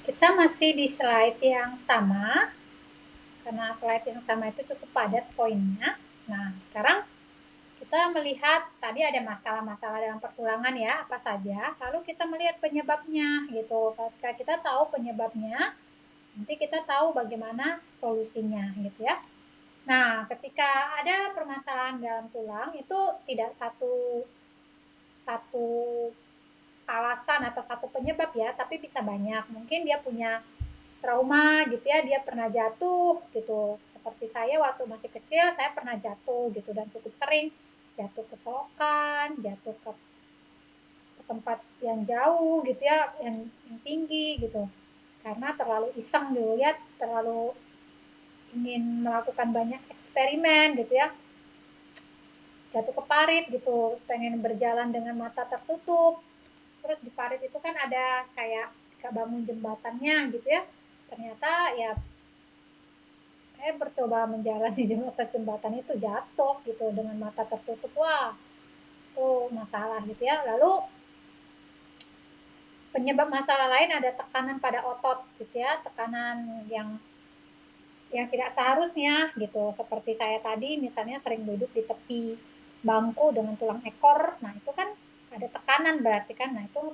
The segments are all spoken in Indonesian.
Kita masih di slide yang sama, karena slide yang sama itu cukup padat poinnya. Nah, sekarang kita melihat tadi ada masalah-masalah dalam pertulangan ya, apa saja. Lalu kita melihat penyebabnya gitu. Ketika kita tahu penyebabnya, nanti kita tahu bagaimana solusinya gitu ya. Nah, ketika ada permasalahan dalam tulang itu tidak satu satu alasan atau satu penyebab ya, tapi bisa banyak. Mungkin dia punya trauma gitu ya, dia pernah jatuh gitu. Seperti saya waktu masih kecil, saya pernah jatuh gitu dan cukup sering jatuh ke selokan, jatuh ke tempat yang jauh gitu ya, yang tinggi gitu. Karena terlalu iseng dulu ya, terlalu ingin melakukan banyak eksperimen gitu ya, jatuh ke parit gitu, pengen berjalan dengan mata tertutup. Terus di parit itu kan ada kayak bangun jembatannya gitu ya, ternyata ya saya mencoba menjalani jembatan itu jatuh gitu dengan mata tertutup. Wah, itu masalah gitu ya. Lalu penyebab masalah lain ada tekanan pada otot gitu ya, tekanan yang tidak seharusnya gitu. Seperti saya tadi misalnya sering duduk di tepi bangku dengan tulang ekor. Nah, itu kan ada tekanan berarti kan. Nah, itu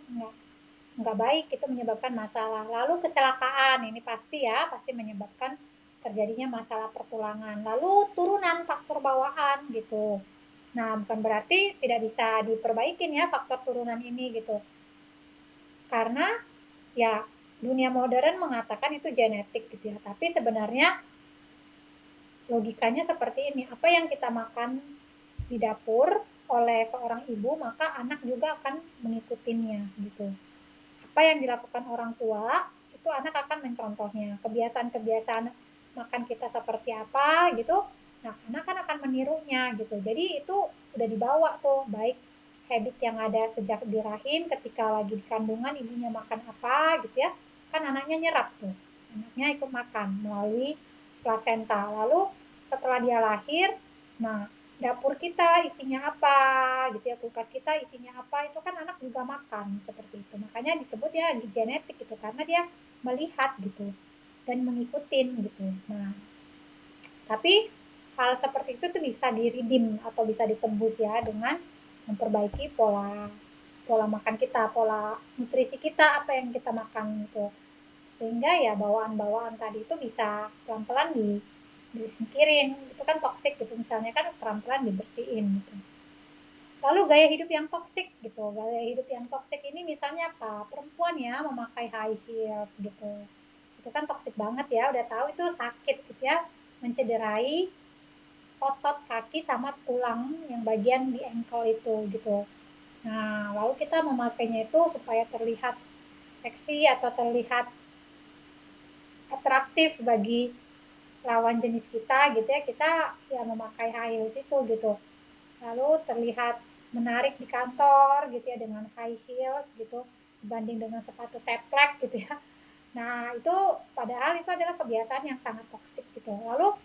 nggak baik, itu menyebabkan masalah. Lalu kecelakaan ini pasti ya, pasti menyebabkan terjadinya masalah pertulangan. Lalu turunan faktor bawaan gitu. Nah, bukan berarti tidak bisa diperbaikin ya faktor turunan ini gitu. Karena ya dunia modern mengatakan itu genetik gitu ya. Tapi sebenarnya logikanya seperti ini. Apa yang kita makan di dapur oleh seorang ibu, maka anak juga akan mengikutinya gitu. Apa yang dilakukan orang tua, itu anak akan mencontohnya. Kebiasaan-kebiasaan makan kita seperti apa gitu, nah anak kan akan menirunya gitu. Jadi itu udah dibawa tuh, baik habit yang ada sejak di rahim ketika lagi di kandungan ibunya makan apa gitu ya, kan anaknya nyerap tuh, anaknya ikut makan melalui plasenta. Lalu setelah dia lahir, nah dapur kita isinya apa gitu ya, kulkas kita isinya apa, itu kan anak juga makan seperti itu. Makanya disebut ya genetik gitu, karena dia melihat gitu dan mengikutin gitu. Nah, tapi hal seperti itu tuh bisa diridim atau bisa ditembus ya dengan memperbaiki pola pola makan kita, pola nutrisi kita, apa yang kita makan gitu. Sehingga ya bawaan-bawaan tadi itu bisa pelan-pelan disingkirin. Itu kan toksik gitu, misalnya kan pelan-pelan dibersihin gitu. Lalu gaya hidup yang toksik gitu, gaya hidup yang toksik ini misalnya apa, perempuan ya memakai high heels gitu, itu kan toksik banget ya, udah tahu itu sakit gitu ya, mencederai otot kaki sama tulang yang bagian di ankle itu gitu. Nah, lalu kita memakainya itu supaya terlihat seksi atau terlihat atraktif bagi lawan jenis kita gitu ya, kita ya memakai high heels itu gitu. Lalu terlihat menarik di kantor gitu ya dengan high heels gitu dibanding dengan sepatu teplek gitu ya. Nah, itu padahal itu adalah kebiasaan yang sangat toksik gitu. Lalu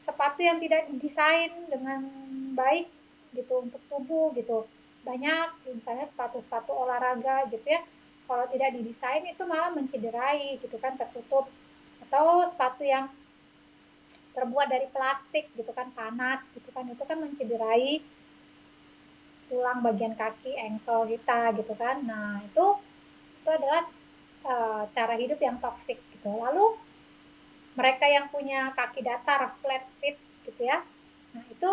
sepatu yang tidak didesain dengan baik gitu untuk tubuh gitu. Banyak misalnya sepatu-sepatu olahraga gitu ya. Kalau tidak didesain itu malah mencederai gitu kan, tertutup. Atau sepatu yang terbuat dari plastik gitu kan, panas gitu kan, itu kan mencederai tulang bagian kaki, ankle kita gitu kan. Nah, itu adalah cara hidup yang toksik gitu. Lalu mereka yang punya kaki datar, flat feet gitu ya. Nah, itu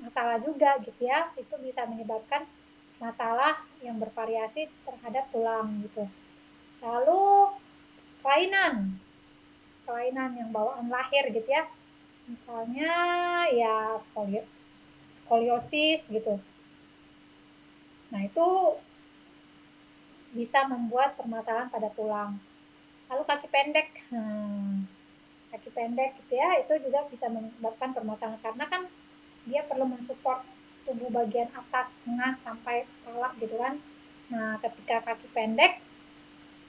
masalah juga gitu ya. Itu bisa menyebabkan masalah yang bervariasi terhadap tulang gitu. Lalu kelainan, kelainan yang bawaan lahir gitu ya. Misalnya ya skoliosis gitu. Nah, itu bisa membuat permasalahan pada tulang. Lalu kaki pendek, kaki pendek gitu ya, itu juga bisa menyebabkan permasalahan karena kan dia perlu mensupport tubuh bagian atas, tengah sampai kepala gitu kan. Nah, ketika kaki pendek,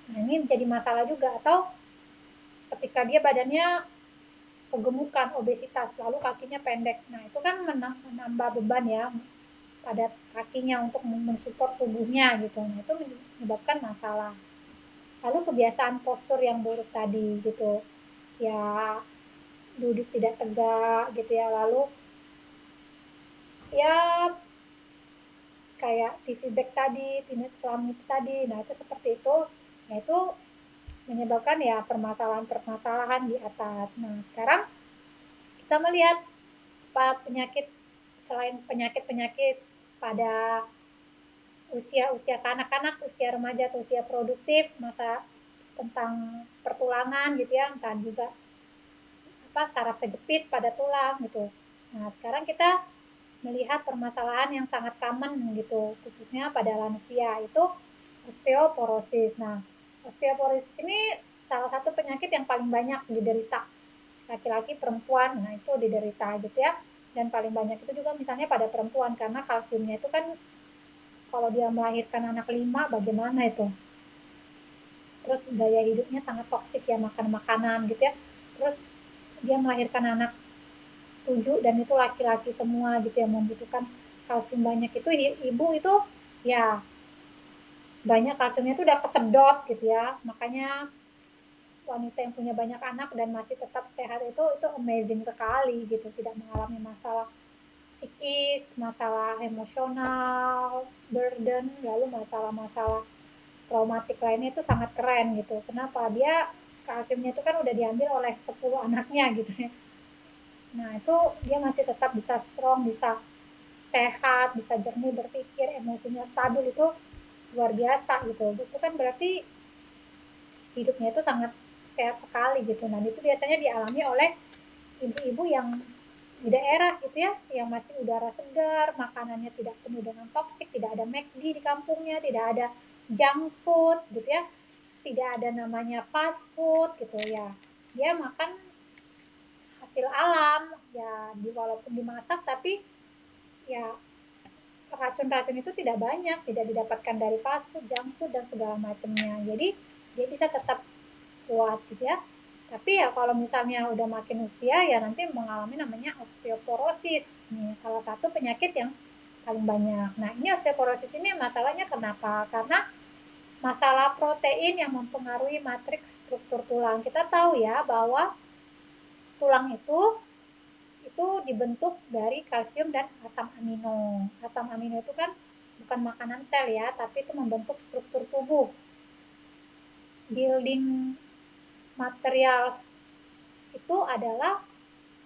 nah ini menjadi masalah juga. Atau ketika dia badannya kegemukan, obesitas, lalu kakinya pendek, nah itu kan menambah beban ya pada kakinya untuk mensupport tubuhnya gitu. Nah, itu menyebabkan masalah. Lalu kebiasaan postur yang buruk tadi gitu, ya duduk tidak tegak gitu ya, lalu ya kayak TV back tadi, tinnitus selami tadi. Nah, itu seperti itu. Nah, itu menyebabkan ya permasalahan-permasalahan di atas. Nah, sekarang kita melihat apa penyakit selain penyakit-penyakit pada usia-usia kanak-kanak, usia remaja atau usia produktif, masa tentang pertulangan gitu ya, entah juga apa saraf kejepit pada tulang gitu. Nah, sekarang kita melihat permasalahan yang sangat common gitu, khususnya pada lansia, itu osteoporosis. Nah, osteoporosis ini salah satu penyakit yang paling banyak diderita laki-laki, perempuan, nah itu diderita gitu ya. Dan paling banyak itu juga misalnya pada perempuan, karena kalsiumnya itu kan kalau dia melahirkan anak 5, bagaimana itu. Terus gaya hidupnya sangat toksik ya, makan makanan gitu ya. Terus dia melahirkan anak 7 dan itu laki-laki semua gitu yang membutuhkan kalsium banyak, itu ibu itu ya banyak kalsiumnya itu udah kesedot gitu ya. Makanya wanita yang punya banyak anak dan masih tetap sehat itu amazing sekali gitu, tidak mengalami masalah psikis, masalah emosional, burden, lalu masalah-masalah traumatik lainnya, itu sangat keren gitu. Kenapa? Dia kalsiumnya itu kan udah diambil oleh 10 anaknya gitu ya. Nah, itu dia masih tetap bisa strong, bisa sehat, bisa jernih berpikir, emosinya stabil, itu luar biasa gitu. Itu kan berarti hidupnya itu sangat sehat sekali gitu. Nah, itu biasanya dialami oleh ibu-ibu yang di daerah gitu ya, yang masih udara segar, makanannya tidak penuh dengan toksik, tidak ada McD di kampungnya, tidak ada junk food gitu ya, tidak ada namanya fast food gitu ya. Dia makan hasil alam ya, walaupun dimasak tapi ya racun-racun itu tidak banyak, tidak didapatkan dari fast food, junk food dan segala macamnya. Jadi dia bisa tetap kuat gitu ya. Tapi ya kalau misalnya udah makin usia ya nanti mengalami namanya osteoporosis. Ini salah satu penyakit yang paling banyak. Nah, ini osteoporosis ini masalahnya kenapa? Karena masalah protein yang mempengaruhi matriks struktur tulang. Kita tahu ya bahwa tulang itu dibentuk dari kalsium dan asam amino. Asam amino itu kan bukan makanan sel ya, tapi itu membentuk struktur tubuh. Building material itu adalah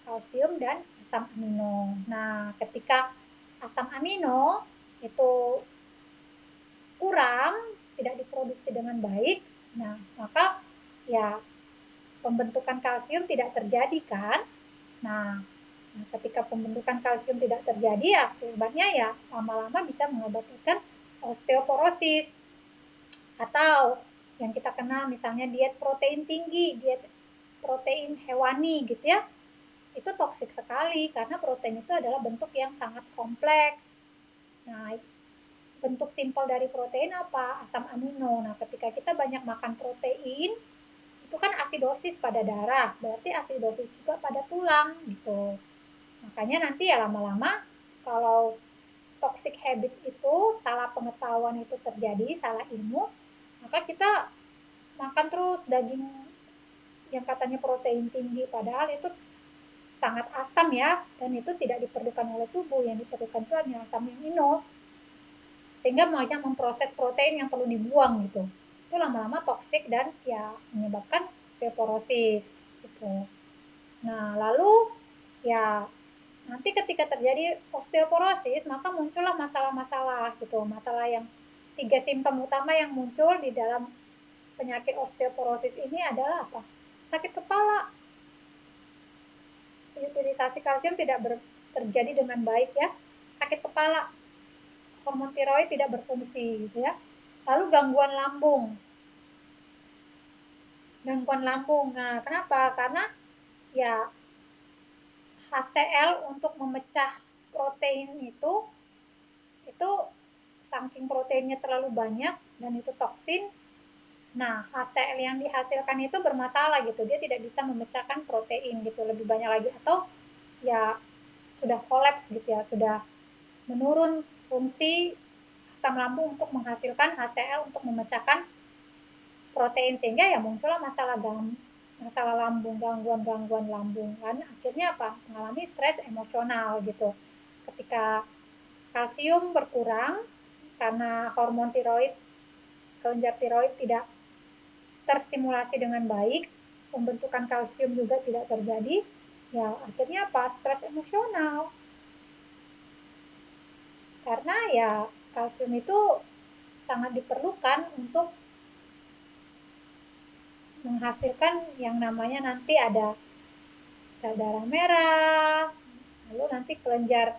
kalsium dan asam amino. Nah, ketika asam amino itu kurang, tidak diproduksi dengan baik, nah maka ya pembentukan kalsium tidak terjadi kan. Nah, ketika pembentukan kalsium tidak terjadi ya akibatnya ya lama-lama bisa mengakibatkan osteoporosis. Atau yang kita kenal misalnya diet protein tinggi, diet protein hewani gitu ya, itu toksik sekali karena protein itu adalah bentuk yang sangat kompleks. Nah, bentuk simpel dari protein apa? Asam amino. Nah, ketika kita banyak makan protein, itu kan asidosis pada darah, berarti asidosis juga pada tulang gitu. Makanya nanti ya lama-lama kalau toxic habit itu, salah pengetahuan itu terjadi, salah ilmu, maka kita makan terus daging yang katanya protein tinggi, padahal itu sangat asam ya, dan itu tidak diperlukan oleh tubuh, yang diperlukan itu hanya asam amino, sehingga banyak memproses protein yang perlu dibuang gitu. Itu lama-lama toksik dan ya menyebabkan osteoporosis gitu. Nah, lalu ya nanti ketika terjadi osteoporosis, maka muncullah masalah-masalah gitu. Masalah yang 3 simptom utama yang muncul di dalam penyakit osteoporosis ini adalah apa? Sakit kepala, utilisasi kalsium tidak terjadi dengan baik ya, sakit kepala, hormon tiroid tidak berfungsi gitu ya. Lalu gangguan lambung. Nah, kenapa? Karena ya HCl untuk memecah protein itu saking proteinnya terlalu banyak dan itu toksin. Nah, HCl yang dihasilkan itu bermasalah gitu. Dia tidak bisa memecahkan protein gitu lebih banyak lagi, atau ya sudah kolaps gitu ya, sudah menurun fungsi asam lambung untuk menghasilkan HCl untuk memecahkan protein, sehingga ya muncullah masalah lambung, gangguan lambung kan, akhirnya apa, mengalami stres emosional gitu. Ketika kalsium berkurang karena hormon tiroid, kelenjar tiroid tidak terstimulasi dengan baik, pembentukan kalsium juga tidak terjadi, ya akhirnya apa, stres emosional. Karena ya kalsium itu sangat diperlukan untuk menghasilkan yang namanya nanti ada sel darah merah, lalu nanti kelenjar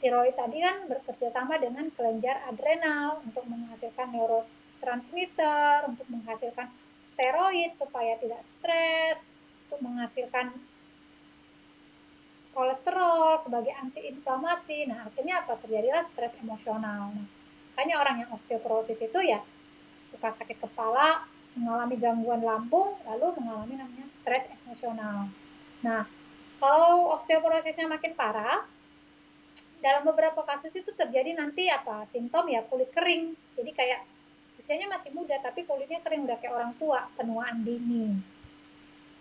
tiroid tadi kan bekerja sama dengan kelenjar adrenal untuk menghasilkan neurotransmitter, untuk menghasilkan steroid supaya tidak stres, untuk menghasilkan kolesterol sebagai antiinflamasi. Nah, akhirnya apa? Terjadilah stres emosional. Nah, makanya orang yang osteoporosis itu ya suka sakit kepala, mengalami gangguan lambung, lalu mengalami namanya stres emosional. Nah, kalau osteoporosisnya makin parah, dalam beberapa kasus itu terjadi nanti apa, simptom ya kulit kering. Jadi kayak usianya masih muda tapi kulitnya kering, udah kayak orang tua, penuaan dini.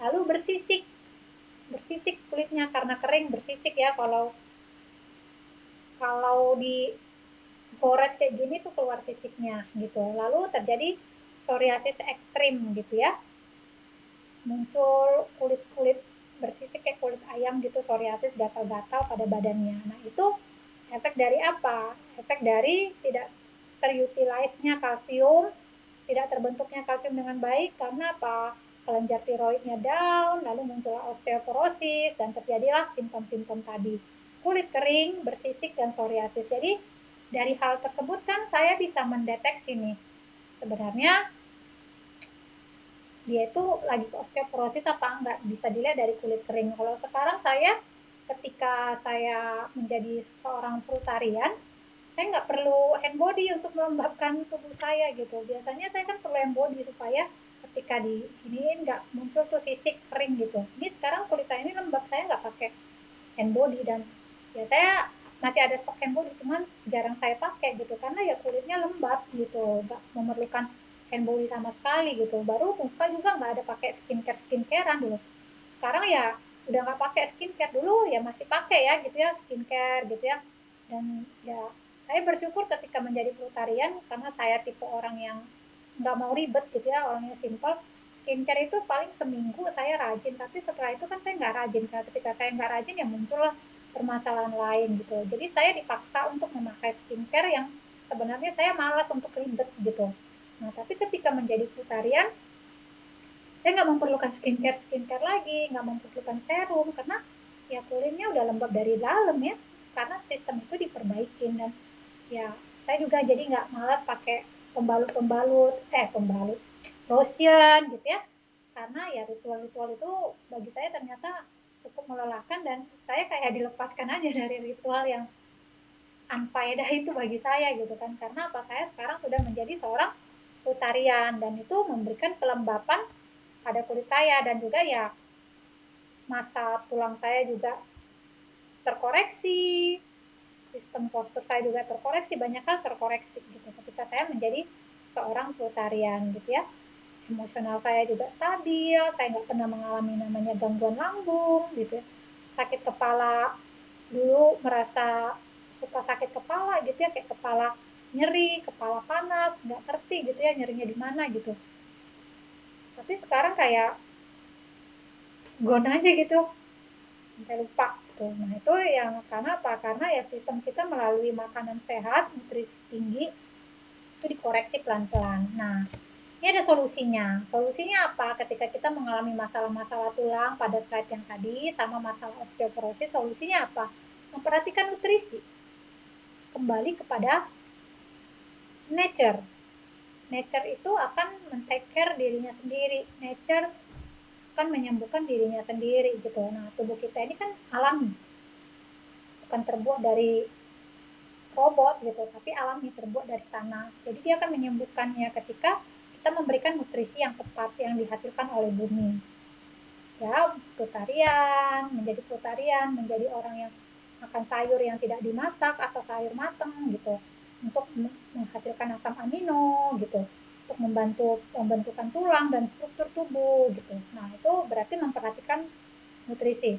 Lalu bersisik kulitnya karena kering, bersisik ya, kalau kalau di gores kayak gini tuh keluar sisiknya gitu. Lalu terjadi psoriasis ekstrim gitu ya, muncul kulit-kulit bersisik kayak kulit ayam gitu, psoriasis, gatal-gatal pada badannya. Nah, itu efek dari apa? Efek dari tidak terutilize-nya kalsium, tidak terbentuknya kalsium dengan baik karena apa? Kelenjar tiroidnya down, lalu muncullah osteoporosis dan terjadilah simptom-simptom tadi. Kulit kering, bersisik, dan psoriasis. Jadi dari hal tersebut kan saya bisa mendeteksi nih, sebenarnya dia itu lagi osteoporosis apa enggak, bisa dilihat dari kulit kering. Kalau sekarang saya, ketika saya menjadi seorang frutarian, saya nggak perlu hand body untuk melembabkan tubuh saya gitu. Biasanya saya kan perlu hand body supaya ketika diginiin nggak muncul tuh sisik kering gitu. Ini sekarang kulit saya ini lembab, saya nggak pakai hand body, dan ya saya masih ada stok hand body, cuman jarang saya pakai gitu karena ya kulitnya lembab gitu, nggak memerlukan hand body sama sekali gitu. Baru muka juga nggak ada pakai skincarean dulu. Sekarang ya udah nggak pakai skincare, dulu ya masih pakai ya gitu ya, skincare gitu ya. Dan ya saya bersyukur ketika menjadi frutarian karena saya tipe orang yang nggak mau ribet gitu ya, orangnya simple. Skincare itu paling seminggu saya rajin, tapi setelah itu kan saya nggak rajin. Karena ketika saya nggak rajin ya muncullah permasalahan lain gitu. Jadi saya dipaksa untuk memakai skincare yang sebenarnya saya malas untuk ribet gitu. Nah, tapi ketika menjadi frutarian, saya nggak memerlukan skincare lagi, nggak memerlukan serum, karena ya kulitnya udah lembab dari dalam ya, karena sistem itu diperbaikin. Dan ya saya juga jadi nggak malas pakai pembalut lotion gitu ya, karena ya ritual-ritual itu bagi saya ternyata cukup melelahkan, dan saya kayak dilepaskan aja dari ritual yang unfaedah itu bagi saya gitu kan. Karena apa, saya sekarang sudah menjadi seorang frutarian dan itu memberikan kelembapan pada kulit saya, dan juga ya masa tulang saya juga terkoreksi, sistem postur saya juga terkoreksi, banyak hal terkoreksi gitu ketika saya menjadi seorang frutarian gitu ya. Emosional saya juga stabil, saya nggak pernah mengalami namanya gangguan lambung gitu ya. Sakit kepala, dulu merasa suka sakit kepala gitu ya, kayak kepala nyeri, kepala panas, nggak ngerti gitu ya nyerinya di mana gitu. Tapi sekarang kayak gone aja gitu, sampai lupa tuh. Nah, itu yang karena apa? Karena ya sistem kita melalui makanan sehat, nutrisi tinggi itu dikoreksi pelan-pelan. Nah, ini ada solusinya. Solusinya apa? Ketika kita mengalami masalah-masalah tulang pada slide yang tadi sama masalah osteoporosis, solusinya apa? Memperhatikan nutrisi. Kembali kepada nature. Nature itu akan men-take care dirinya sendiri. Nature akan menyembuhkan dirinya sendiri gitu. Nah, tubuh kita ini kan alami, bukan terbuat dari robot gitu, tapi alami, terbuat dari tanah. Jadi dia akan menyembuhkannya ketika kita memberikan nutrisi yang tepat yang dihasilkan oleh bumi. Ya, frutarian, menjadi orang yang makan sayur yang tidak dimasak atau sayur matang gitu, untuk menghasilkan asam amino gitu. untuk membantu pembentukan tulang dan struktur tubuh gitu. Nah, itu berarti memperhatikan nutrisi.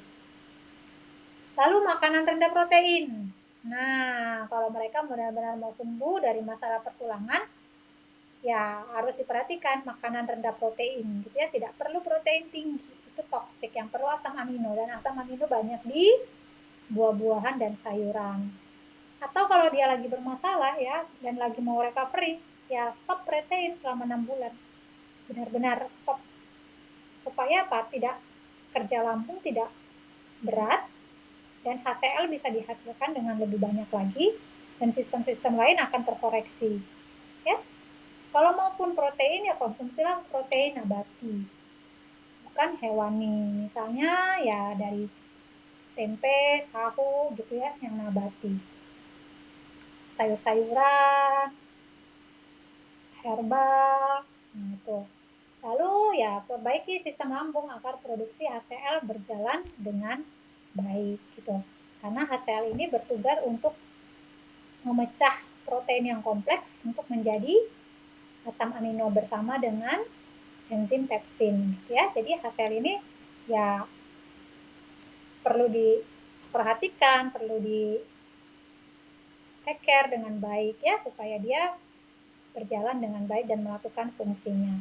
Lalu makanan rendah protein. Nah, kalau mereka benar-benar mau sembuh dari masalah pertulangan, ya harus diperhatikan makanan rendah protein gitu ya, tidak perlu protein tinggi, itu toksik. Yang perlu asam amino, dan asam amino banyak di buah-buahan dan sayuran. Atau kalau dia lagi bermasalah ya dan lagi mau recovery, ya stop protein selama 6 bulan, benar-benar stop, supaya apa, tidak kerja lambung tidak berat dan HCl bisa dihasilkan dengan lebih banyak lagi dan sistem-sistem lain akan terkoreksi ya. Kalau maupun protein ya konsumsilah protein nabati, bukan hewani. Misalnya ya dari tempe, tahu gitu ya, yang nabati. Sayur-sayuran, herbal, nah itu. Lalu ya perbaiki sistem lambung agar produksi HCl berjalan dengan baik gitu. Karena HCl ini bertugas untuk memecah protein yang kompleks untuk menjadi asam amino bersama dengan enzim pepsin gitu ya. Jadi HCl ini ya perlu diperhatikan, perlu di take care dengan baik ya, supaya dia berjalan dengan baik dan melakukan fungsinya.